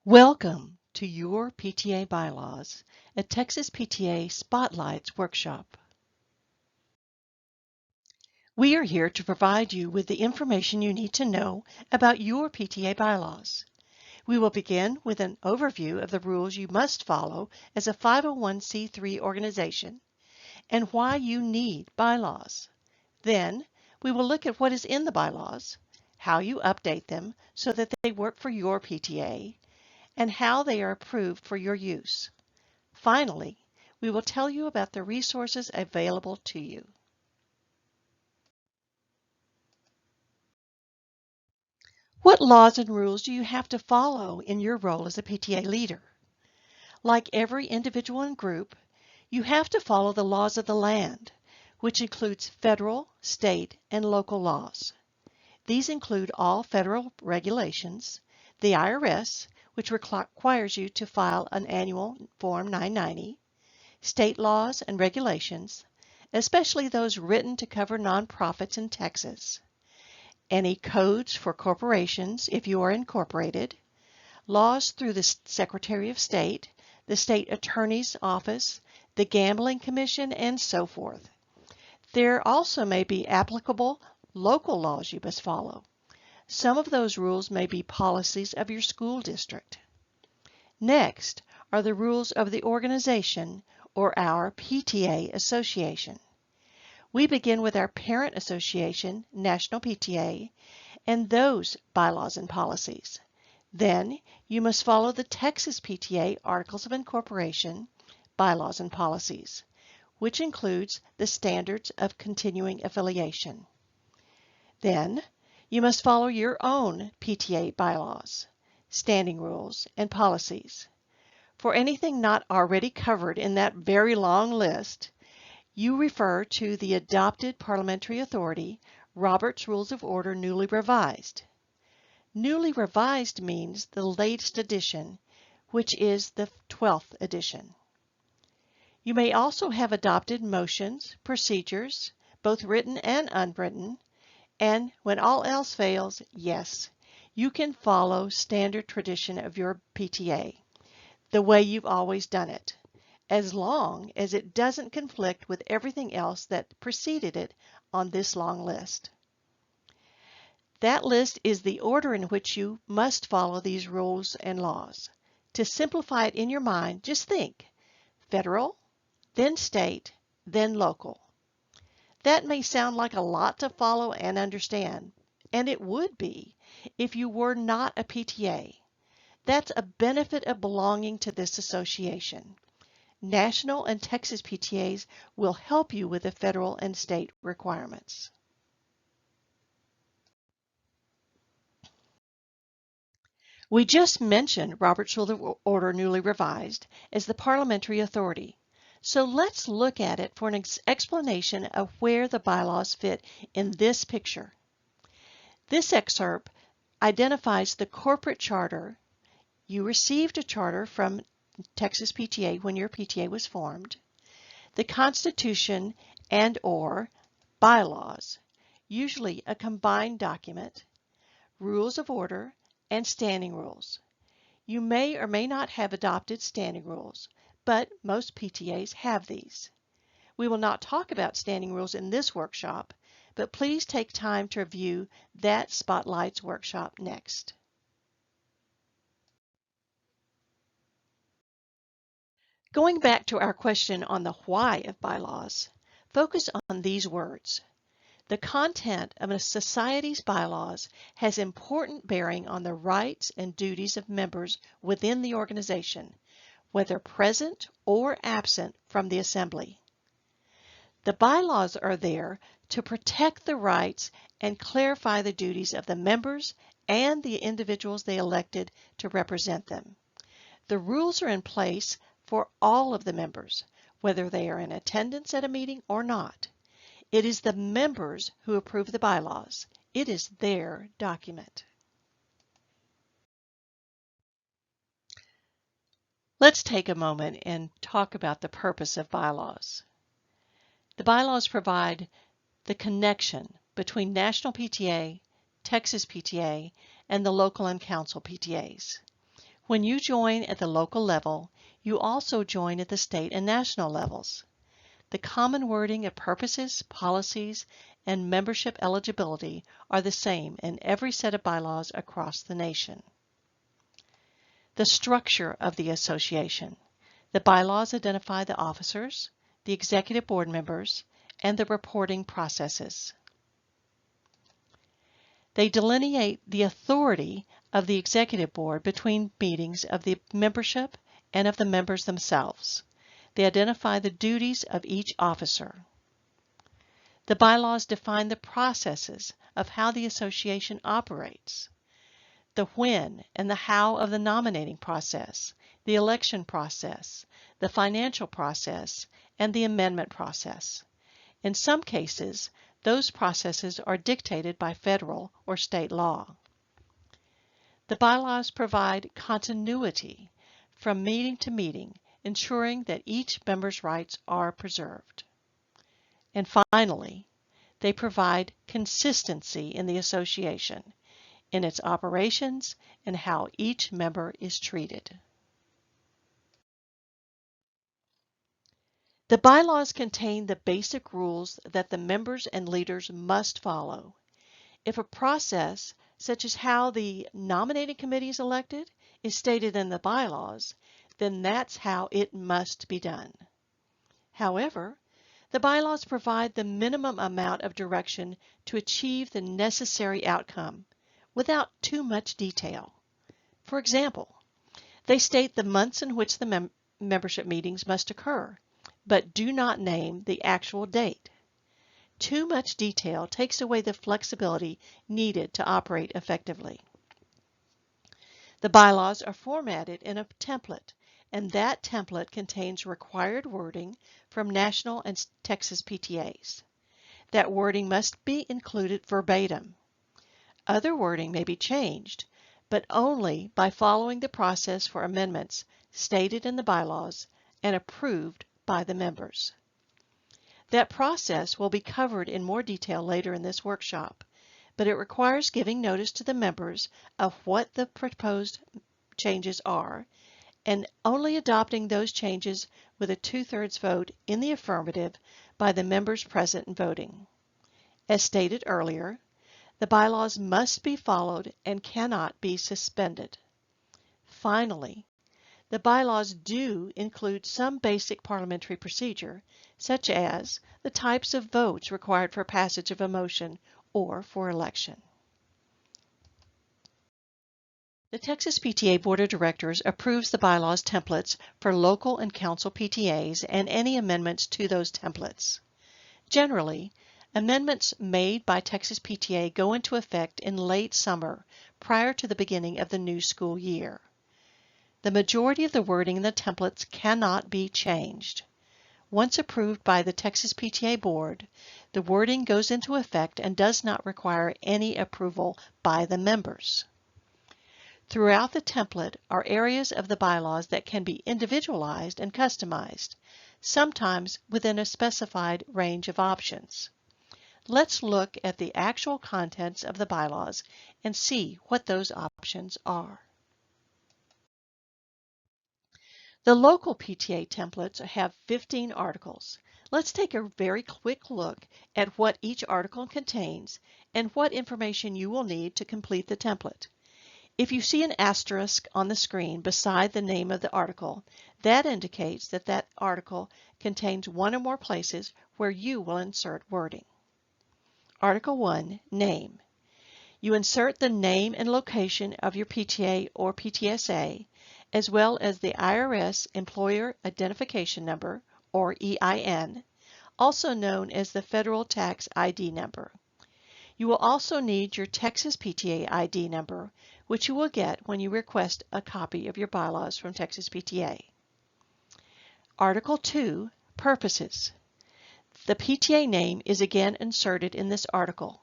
Welcome to your PTA Bylaws, a Texas PTA Spotlights workshop. We are here to provide you with the information you need to know about your PTA bylaws. We will begin with an overview of the rules you must follow as a 501c3 organization and why you need bylaws. Then, we will look at what is in the bylaws, how you update them so that they work for your PTA, and how they are approved for your use. Finally, we will tell you about the resources available to you. What laws and rules do you have to follow in your role as a PTA leader? Like every individual and group, you have to follow the laws of the land, which includes federal, state, and local laws. These include all federal regulations, the IRS, which requires you to file an annual Form 990, state laws and regulations, especially those written to cover nonprofits in Texas, any codes for corporations if you are incorporated, laws through the Secretary of State, the State Attorney's Office, the Gambling Commission, and so forth. There also may be applicable local laws you must follow. Some of those rules may be policies of your school district. Next are the rules of the organization or our PTA association. We begin with our parent association, National PTA, and those bylaws and policies. Then you must follow the Texas PTA Articles of Incorporation, bylaws and policies, which includes the standards of continuing affiliation. Then you must follow your own PTA bylaws, standing rules, and policies. For anything not already covered in that very long list, you refer to the adopted parliamentary authority, Robert's Rules of Order Newly Revised. Newly revised means the latest edition, which is the 12th edition. You may also have adopted motions, procedures, both written and unwritten, and when all else fails, yes, you can follow standard tradition of your PTA, the way you've always done it, as long as it doesn't conflict with everything else that preceded it on this long list. That list is the order in which you must follow these rules and laws. To simplify it in your mind, just think federal, then state, then local. That may sound like a lot to follow and understand, and it would be if you were not a PTA. That's a benefit of belonging to this association. National and Texas PTAs will help you with the federal and state requirements. We just mentioned Robert's Rule of Order Newly Revised as the parliamentary authority. So let's look at it for an explanation of where the bylaws fit in this picture. This excerpt identifies the corporate charter. You received a charter from Texas PTA when your PTA was formed, the Constitution and/or bylaws, usually a combined document, rules of order, and standing rules. You may or may not have adopted standing rules, but most PTAs have these. We will not talk about standing rules in this workshop, but please take time to review that Spotlights workshop next. Going back to our question on the why of bylaws, focus on these words. The content of a society's bylaws has important bearing on the rights and duties of members within the organization, whether present or absent from the assembly. The bylaws are there to protect the rights and clarify the duties of the members and the individuals they elected to represent them. The rules are in place for all of the members, whether they are in attendance at a meeting or not. It is the members who approve the bylaws. It is their document. Let's take a moment and talk about the purpose of bylaws. The bylaws provide the connection between National PTA, Texas PTA, and the local and council PTAs. When you join at the local level, you also join at the state and national levels. The common wording of purposes, policies, and membership eligibility are the same in every set of bylaws across the nation. The structure of the association. The bylaws identify the officers, the executive board members, and the reporting processes. They delineate the authority of the executive board between meetings of the membership and of the members themselves. They identify the duties of each officer. The bylaws define the processes of how the association operates, the when and the how of the nominating process, the election process, the financial process, and the amendment process. In some cases, those processes are dictated by federal or state law. The bylaws provide continuity from meeting to meeting, ensuring that each member's rights are preserved. And finally, they provide consistency in the association, in its operations, and how each member is treated. The bylaws contain the basic rules that the members and leaders must follow. If a process, such as how the nominating committee is elected, is stated in the bylaws, then that's how it must be done. However, the bylaws provide the minimum amount of direction to achieve the necessary outcome without too much detail. For example, they state the months in which the membership meetings must occur, but do not name the actual date. Too much detail takes away the flexibility needed to operate effectively. The bylaws are formatted in a template, and that template contains required wording from national and Texas PTAs. That wording must be included verbatim. Other wording may be changed, but only by following the process for amendments stated in the bylaws and approved by the members. That process will be covered in more detail later in this workshop, but it requires giving notice to the members of what the proposed changes are and only adopting those changes with a 2/3 vote in the affirmative by the members present and voting. As stated earlier, the bylaws must be followed and cannot be suspended. Finally, the bylaws do include some basic parliamentary procedure, such as the types of votes required for passage of a motion or for election. The Texas PTA Board of Directors approves the bylaws templates for local and council PTAs and any amendments to those templates. Generally, amendments made by Texas PTA go into effect in late summer prior to the beginning of the new school year. The majority of the wording in the templates cannot be changed. Once approved by the Texas PTA Board, the wording goes into effect and does not require any approval by the members. Throughout the template are areas of the bylaws that can be individualized and customized, sometimes within a specified range of options. Let's look at the actual contents of the bylaws and see what those options are. The local PTA templates have 15 articles. Let's take a very quick look at what each article contains and what information you will need to complete the template. If you see an asterisk on the screen beside the name of the article, that indicates that that article contains one or more places where you will insert wording. Article 1, Name. You insert the name and location of your PTA or PTSA, as well as the IRS Employer Identification Number, or EIN, also known as the Federal Tax ID Number. You will also need your Texas PTA ID number, which you will get when you request a copy of your bylaws from Texas PTA. Article 2, Purposes. The PTA name is again inserted in this article,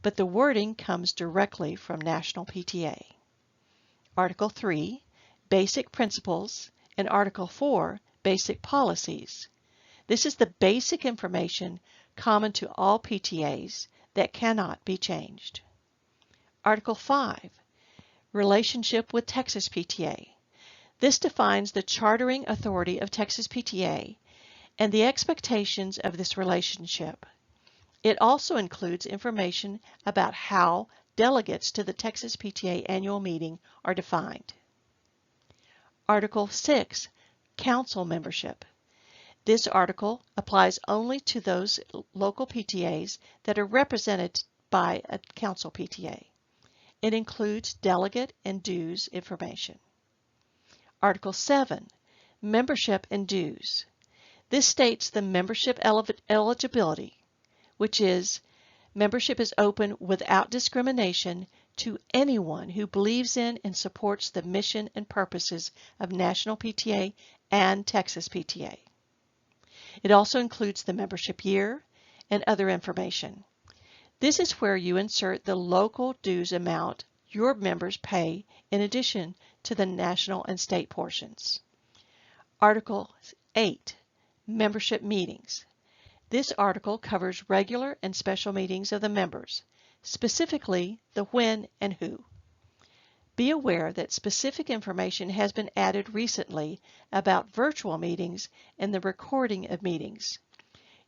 but the wording comes directly from National PTA. Article 3, Basic Principles, and Article 4, Basic Policies. This is the basic information common to all PTAs that cannot be changed. Article 5, Relationship with Texas PTA. This defines the chartering authority of Texas PTA and the expectations of this relationship. It also includes information about how delegates to the Texas PTA annual meeting are defined. Article 6, Council Membership. This article applies only to those local PTAs that are represented by a council PTA. It includes delegate and dues information. Article 7, Membership and Dues. This states the membership eligibility, which is membership is open without discrimination to anyone who believes in and supports the mission and purposes of National PTA and Texas PTA. It also includes the membership year and other information. This is where you insert the local dues amount your members pay in addition to the national and state portions. Article 8, Membership Meetings. This article covers regular and special meetings of the members, specifically the when and who. Be aware that specific information has been added recently about virtual meetings and the recording of meetings.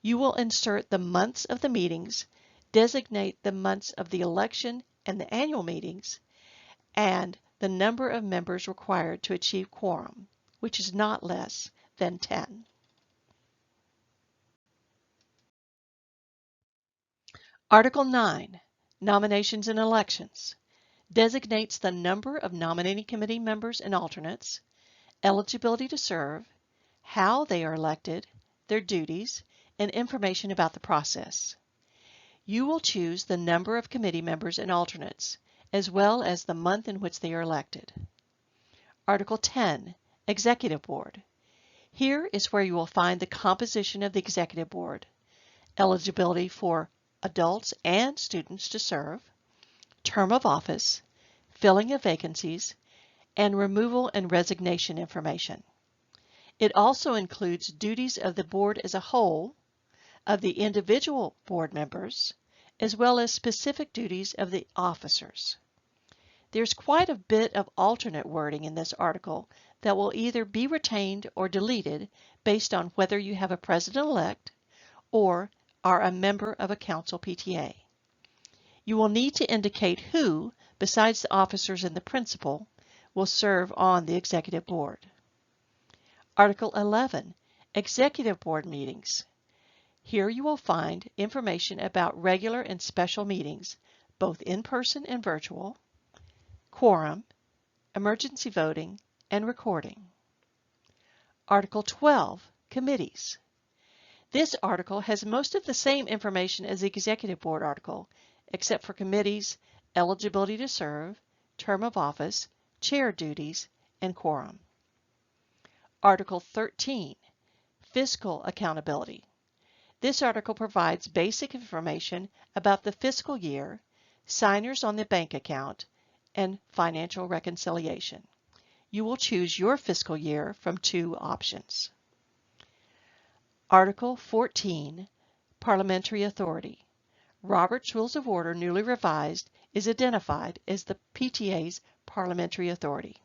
You will insert the months of the meetings, designate the months of the election and the annual meetings, and the number of members required to achieve quorum, which is not less than 10. Article 9, Nominations and Elections, designates the number of nominating committee members and alternates, eligibility to serve, how they are elected, their duties, and information about the process. You will choose the number of committee members and alternates, as well as the month in which they are elected. Article 10, Executive Board. Here is where you will find the composition of the Executive Board, eligibility for adults and students to serve, term of office, filling of vacancies, and removal and resignation information. It also includes duties of the board as a whole, of the individual board members, as well as specific duties of the officers. There's quite a bit of alternate wording in this article that will either be retained or deleted based on whether you have a president-elect or are a member of a council PTA. You will need to indicate who, besides the officers and the principal, will serve on the executive board. Article 11, Executive Board Meetings. Here you will find information about regular and special meetings, both in person and virtual, quorum, emergency voting, and recording. Article 12, Committees. This article has most of the same information as the Executive Board article, except for committees, eligibility to serve, term of office, chair duties, and quorum. Article 13, Fiscal Accountability. This article provides basic information about the fiscal year, signers on the bank account, and financial reconciliation. You will choose your fiscal year from two options. Article 14, Parliamentary Authority. Robert's Rules of Order, newly revised, is identified as the PTA's parliamentary authority.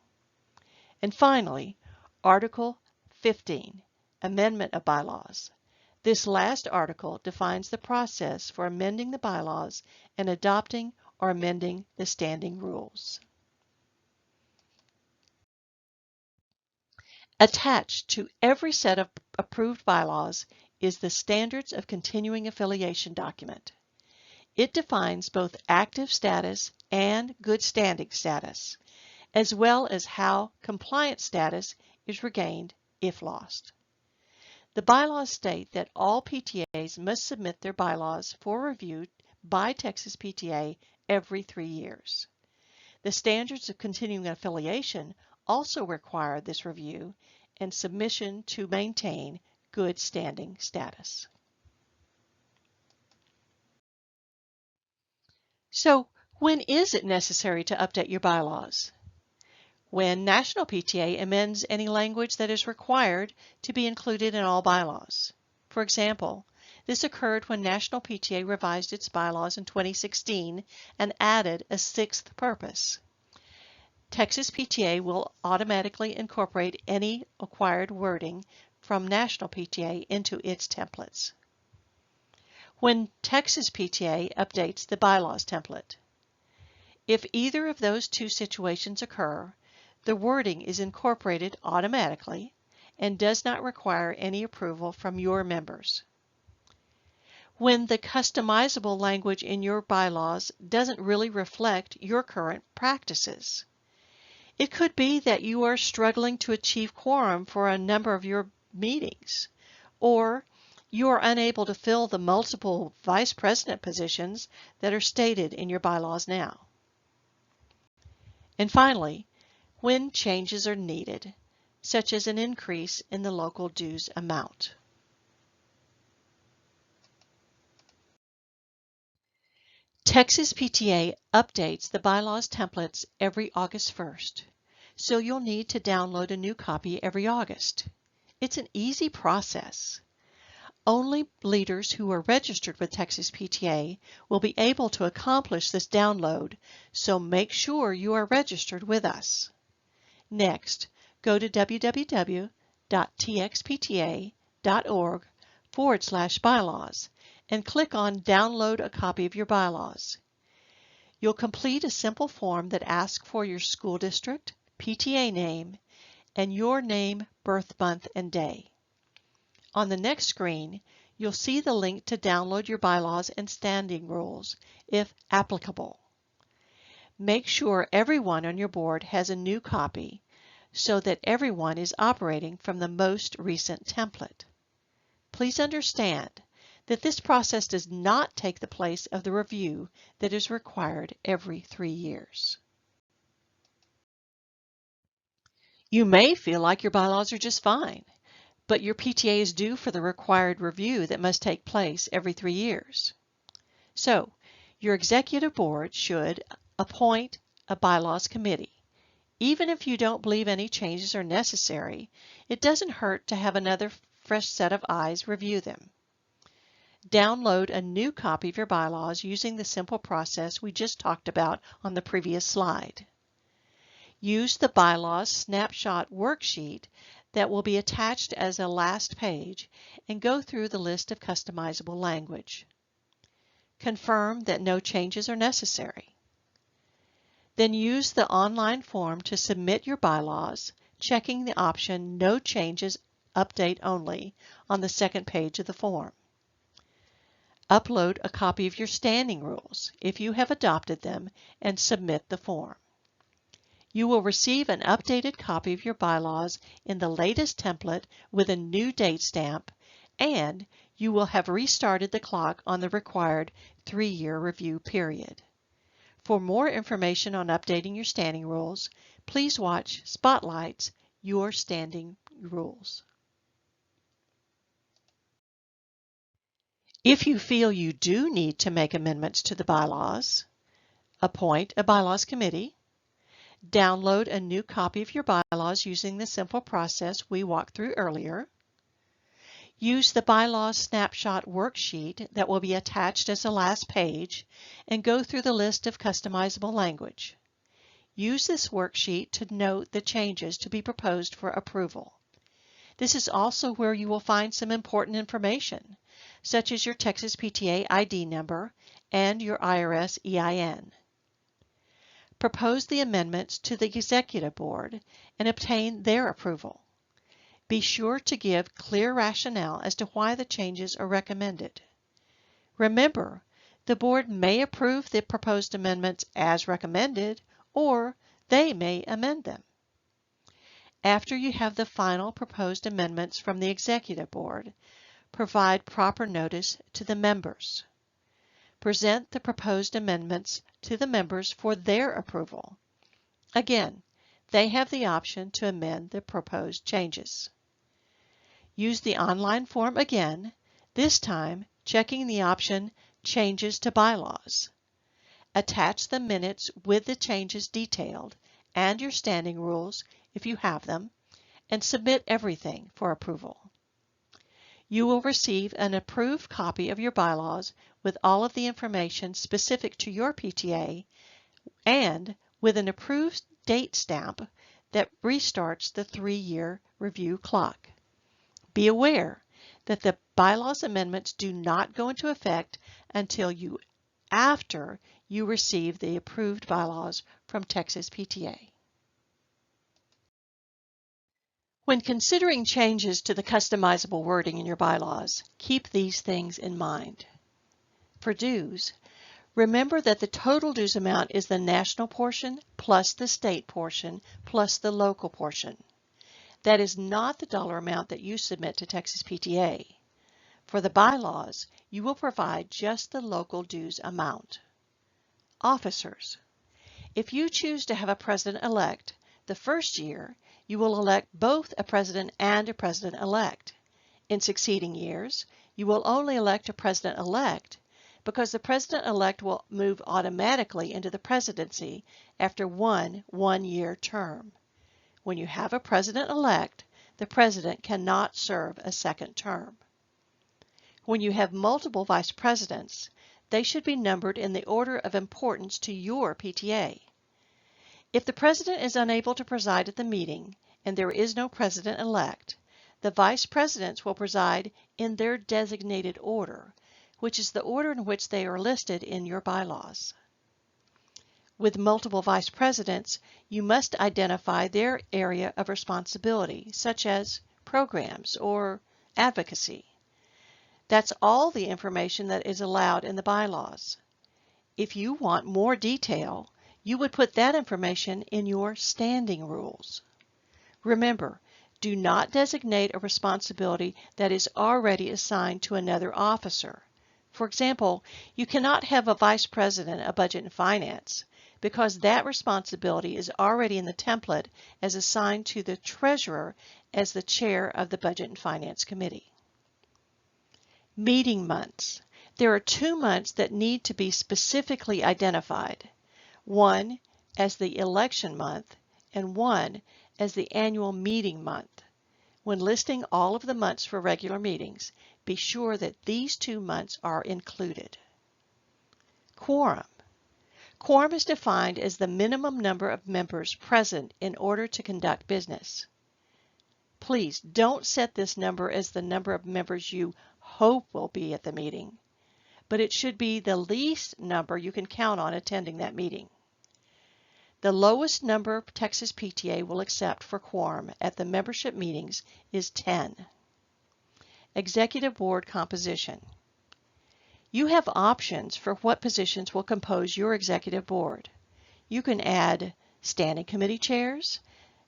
And finally, Article 15, Amendment of Bylaws. This last article defines the process for amending the bylaws and adopting or amending the standing rules. Attached to every set of approved bylaws is the Standards of Continuing Affiliation document. It defines both active status and good standing status, as well as how compliance status is regained if lost. The bylaws state that all PTAs must submit their bylaws for review by Texas PTA every 3 years. The Standards of Continuing Affiliation also require this review and submission to maintain good standing status. So, when is it necessary to update your bylaws? When National PTA amends any language that is required to be included in all bylaws. For example, this occurred when National PTA revised its bylaws in 2016 and added a 6th purpose. Texas PTA will automatically incorporate any acquired wording from National PTA into its templates. When Texas PTA updates the bylaws template, if either of those two situations occur, the wording is incorporated automatically and does not require any approval from your members. When the customizable language in your bylaws doesn't really reflect your current practices. It could be that you are struggling to achieve quorum for a number of your meetings, or you are unable to fill the multiple vice president positions that are stated in your bylaws now. And finally, when changes are needed, such as an increase in the local dues amount. Texas PTA updates the bylaws templates every August 1st, so you'll need to download a new copy every August. It's an easy process. Only leaders who are registered with Texas PTA will be able to accomplish this download, so make sure you are registered with us. Next, go to www.txpta.org/bylaws and click on Download a copy of your bylaws. You'll complete a simple form that asks for your school district, PTA name, and your name, birth month, and day. On the next screen, you'll see the link to download your bylaws and standing rules, if applicable. Make sure everyone on your board has a new copy so that everyone is operating from the most recent template. Please understand that this process does not take the place of the review that is required every 3 years. You may feel like your bylaws are just fine, but your PTA is due for the required review that must take place every 3 years. So, your executive board should appoint a bylaws committee. Even if you don't believe any changes are necessary, it doesn't hurt to have another fresh set of eyes review them. Download a new copy of your bylaws using the simple process we just talked about on the previous slide. Use the bylaws snapshot worksheet that will be attached as a last page and go through the list of customizable language. Confirm that no changes are necessary. Then use the online form to submit your bylaws, checking the option No Changes, Update Only on the second page of the form. Upload a copy of your standing rules if you have adopted them and submit the form. You will receive an updated copy of your bylaws in the latest template with a new date stamp, and you will have restarted the clock on the required 3-year review period. For more information on updating your standing rules, please watch Spotlight's Your Standing Rules. If you feel you do need to make amendments to the bylaws, appoint a bylaws committee, download a new copy of your bylaws using the simple process we walked through earlier, use the bylaws snapshot worksheet that will be attached as the last page and go through the list of customizable language. Use this worksheet to note the changes to be proposed for approval. This is also where you will find some important information, such as your Texas PTA ID number and your IRS EIN. Propose the amendments to the Executive Board and obtain their approval. Be sure to give clear rationale as to why the changes are recommended. Remember, the Board may approve the proposed amendments as recommended, or they may amend them. After you have the final proposed amendments from the Executive Board, provide proper notice to the members. Present the proposed amendments to the members for their approval. Again, they have the option to amend the proposed changes. Use the online form again, this time checking the option Changes to Bylaws. Attach the minutes with the changes detailed and your standing rules if you have them, and submit everything for approval. You will receive an approved copy of your bylaws with all of the information specific to your PTA and with an approved date stamp that restarts the 3-year review clock. Be aware that the bylaws amendments do not go into effect until after you receive the approved bylaws from Texas PTA. When considering changes to the customizable wording in your bylaws, keep these things in mind. For dues, remember that the total dues amount is the national portion plus the state portion plus the local portion. That is not the dollar amount that you submit to Texas PTA. For the bylaws, you will provide just the local dues amount. Officers. If you choose to have a president-elect, the first year, you will elect both a president and a president-elect. In succeeding years, you will only elect a president-elect because the president-elect will move automatically into the presidency after one one-year term. When you have a president-elect, the president cannot serve a second term. When you have multiple vice presidents, they should be numbered in the order of importance to your PTA. If the president is unable to preside at the meeting and there is no president-elect, the vice presidents will preside in their designated order, which is the order in which they are listed in your bylaws. With multiple vice presidents, you must identify their area of responsibility, such as programs or advocacy. That's all the information that is allowed in the bylaws. If you want more detail, you would put that information in your standing rules. Remember, do not designate a responsibility that is already assigned to another officer. For example, you cannot have a vice president of budget and finance because that responsibility is already in the template as assigned to the treasurer as the chair of the Budget and Finance Committee. Meeting months. There are 2 months that need to be specifically identified. One as the election month and one as the annual meeting month. When listing all of the months for regular meetings, be sure that these 2 months are included. Quorum. Quorum is defined as the minimum number of members present in order to conduct business. Please don't set this number as the number of members you hope will be at the meeting, but it should be the least number you can count on attending that meeting. The lowest number Texas PTA will accept for quorum at the membership meetings is 10. Executive Board composition. You have options for what positions will compose your executive board. You can add standing committee chairs,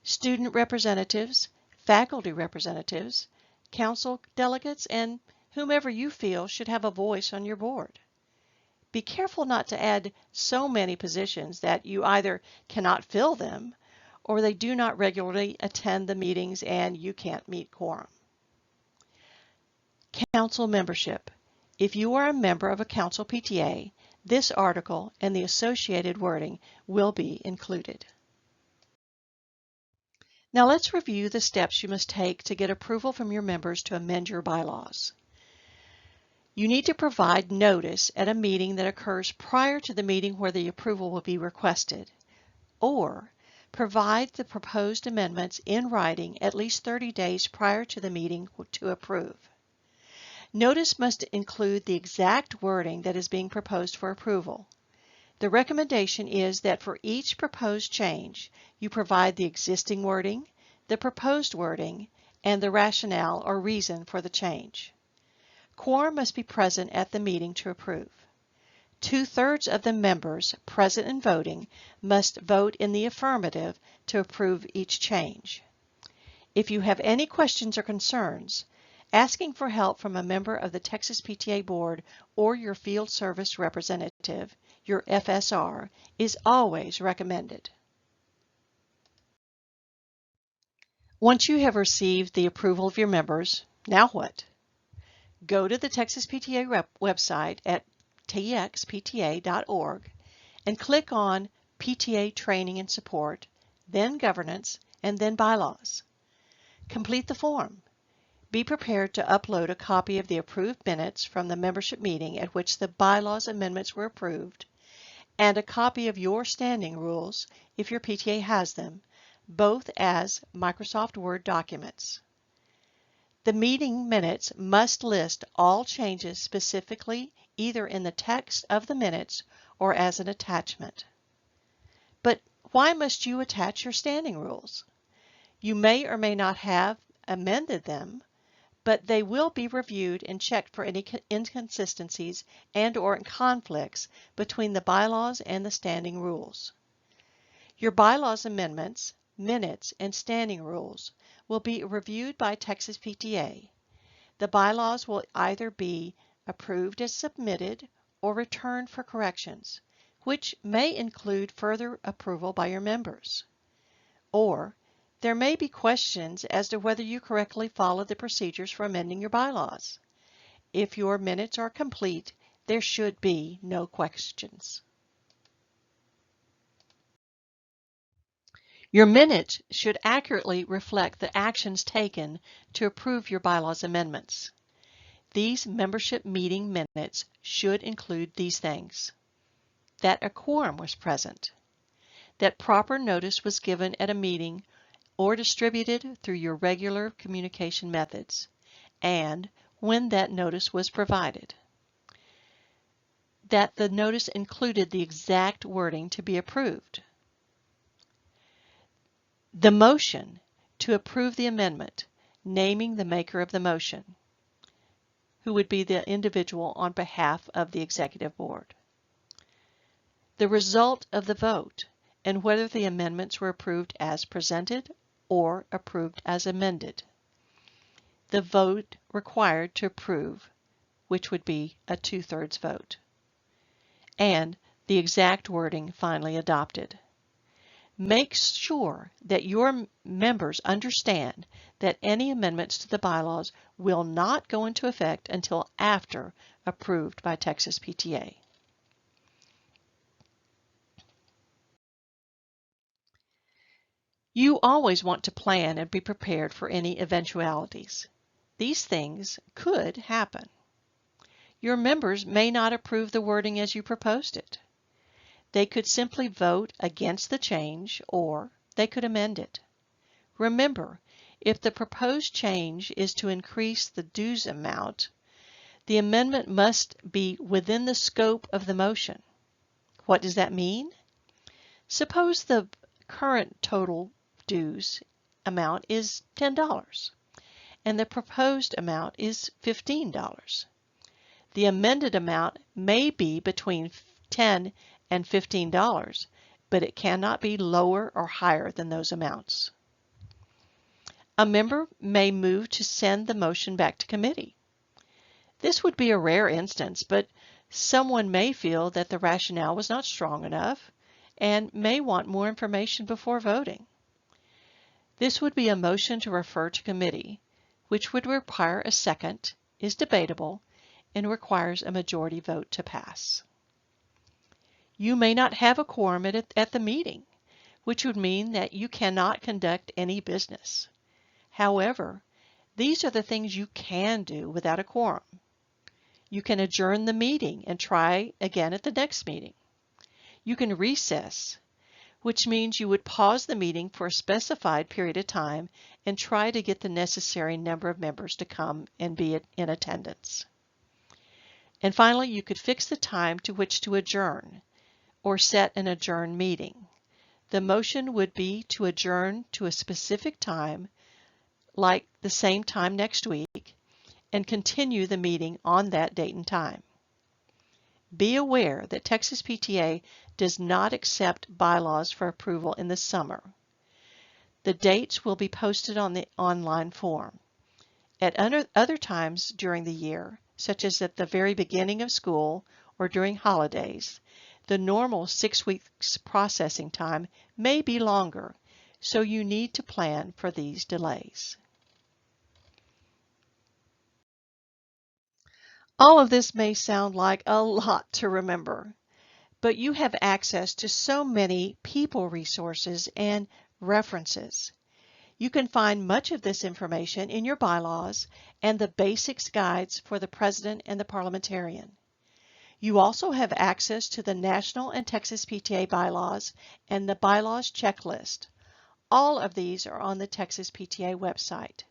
student representatives, faculty representatives, council delegates, and whomever you feel should have a voice on your board. Be careful not to add so many positions that you either cannot fill them or they do not regularly attend the meetings and you can't meet quorum. Council membership. If you are a member of a council PTA, this article and the associated wording will be included. Now let's review the steps you must take to get approval from your members to amend your bylaws. You need to provide notice at a meeting that occurs prior to the meeting where the approval will be requested, or provide the proposed amendments in writing at least 30 days prior to the meeting to approve. Notice must include the exact wording that is being proposed for approval. The recommendation is that for each proposed change, you provide the existing wording, the proposed wording, and the rationale or reason for the change. Quorum must be present at the meeting to approve. 2/3 of the members present and voting must vote in the affirmative to approve each change. If you have any questions or concerns, asking for help from a member of the Texas PTA Board or your field service representative, your FSR, is always recommended. Once you have received the approval of your members, now what? Go to the Texas PTA website at txpta.org and click on PTA Training and Support, then Governance, and then Bylaws. Complete the form. Be prepared to upload a copy of the approved minutes from the membership meeting at which the bylaws amendments were approved and a copy of your standing rules, if your PTA has them, both as Microsoft Word documents. The meeting minutes must list all changes specifically either in the text of the minutes or as an attachment. But why must you attach your standing rules? You may or may not have amended them, but they will be reviewed and checked for any inconsistencies and/or conflicts between the bylaws and the standing rules. Your bylaws amendments, minutes, and standing rules will be reviewed by Texas PTA. The bylaws will either be approved as submitted or returned for corrections, which may include further approval by your members. Or there may be questions as to whether you correctly followed the procedures for amending your bylaws. If your minutes are complete, there should be no questions. Your minutes should accurately reflect the actions taken to approve your bylaws amendments. These membership meeting minutes should include these things: that a quorum was present, that proper notice was given at a meeting or distributed through your regular communication methods, and when that notice was provided, that the notice included the exact wording to be approved, the motion to approve the amendment, naming the maker of the motion, who would be the individual on behalf of the executive board, the result of the vote, and whether the amendments were approved as presented or approved as amended, the vote required to approve, which would be a 2/3 vote, and the exact wording finally adopted. Make sure that your members understand that any amendments to the bylaws will not go into effect until after approved by Texas PTA. You always want to plan and be prepared for any eventualities. These things could happen. Your members may not approve the wording as you proposed it. They could simply vote against the change, or they could amend it. Remember, if the proposed change is to increase the dues amount, the amendment must be within the scope of the motion. What does that mean? Suppose the current total dues amount is $10 and the proposed amount is $15. The amended amount may be between $10 and $15, but it cannot be lower or higher than those amounts. A member may move to send the motion back to committee. This would be a rare instance, but someone may feel that the rationale was not strong enough and may want more information before voting. This would be a motion to refer to committee, which would require a second, is debatable, and requires a majority vote to pass. You may not have a quorum at the meeting, which would mean that you cannot conduct any business. However, these are the things you can do without a quorum. You can adjourn the meeting and try again at the next meeting. You can recess, which means you would pause the meeting for a specified period of time and try to get the necessary number of members to come and be in attendance. And finally, you could fix the time to which to adjourn or set an adjourned meeting. The motion would be to adjourn to a specific time, like the same time next week, and continue the meeting on that date and time. Be aware that Texas PTA does not accept bylaws for approval in the summer. The dates will be posted on the online form. At other times during the year, such as at the very beginning of school or during holidays, the normal 6 weeks processing time may be longer, so you need to plan for these delays. All of this may sound like a lot to remember, but you have access to so many people resources and references. You can find much of this information in your bylaws and the basics guides for the president and the parliamentarian. You also have access to the National and Texas PTA bylaws and the bylaws checklist. All of these are on the Texas PTA website.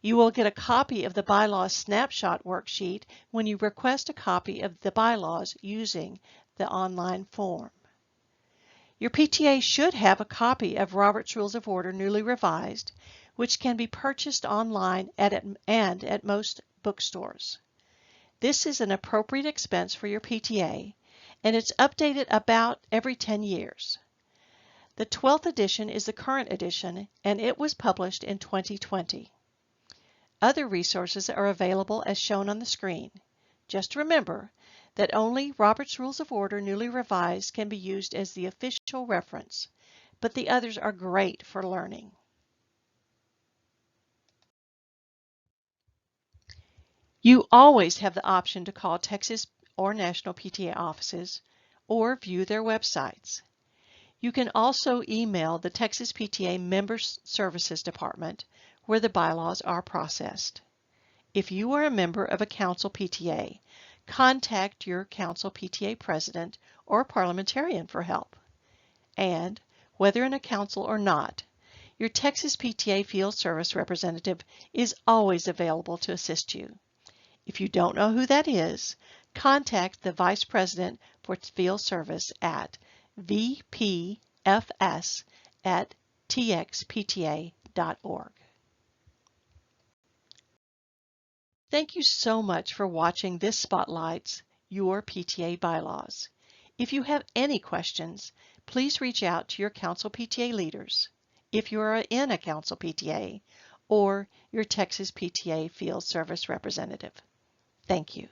You will get a copy of the bylaws snapshot worksheet when you request a copy of the bylaws using the online form. Your PTA should have a copy of Robert's Rules of Order newly revised, which can be purchased online and at most bookstores. This is an appropriate expense for your PTA, and it's updated about every 10 years. The 12th edition is the current edition, and it was published in 2020. Other resources are available as shown on the screen. Just remember that only Robert's Rules of Order newly revised can be used as the official reference, but the others are great for learning. You always have the option to call Texas or National PTA offices or view their websites. You can also email the Texas PTA Member Services Department where the bylaws are processed. If you are a member of a council PTA, contact your council PTA president or parliamentarian for help. And, whether in a council or not, your Texas PTA Field Service representative is always available to assist you. If you don't know who that is, contact the Vice President for Field Service at vpfs@txpta.org. Thank you so much for watching this Spotlight's Your PTA Bylaws. If you have any questions, please reach out to your council PTA leaders, if you are in a council PTA, or your Texas PTA Field Service representative. Thank you.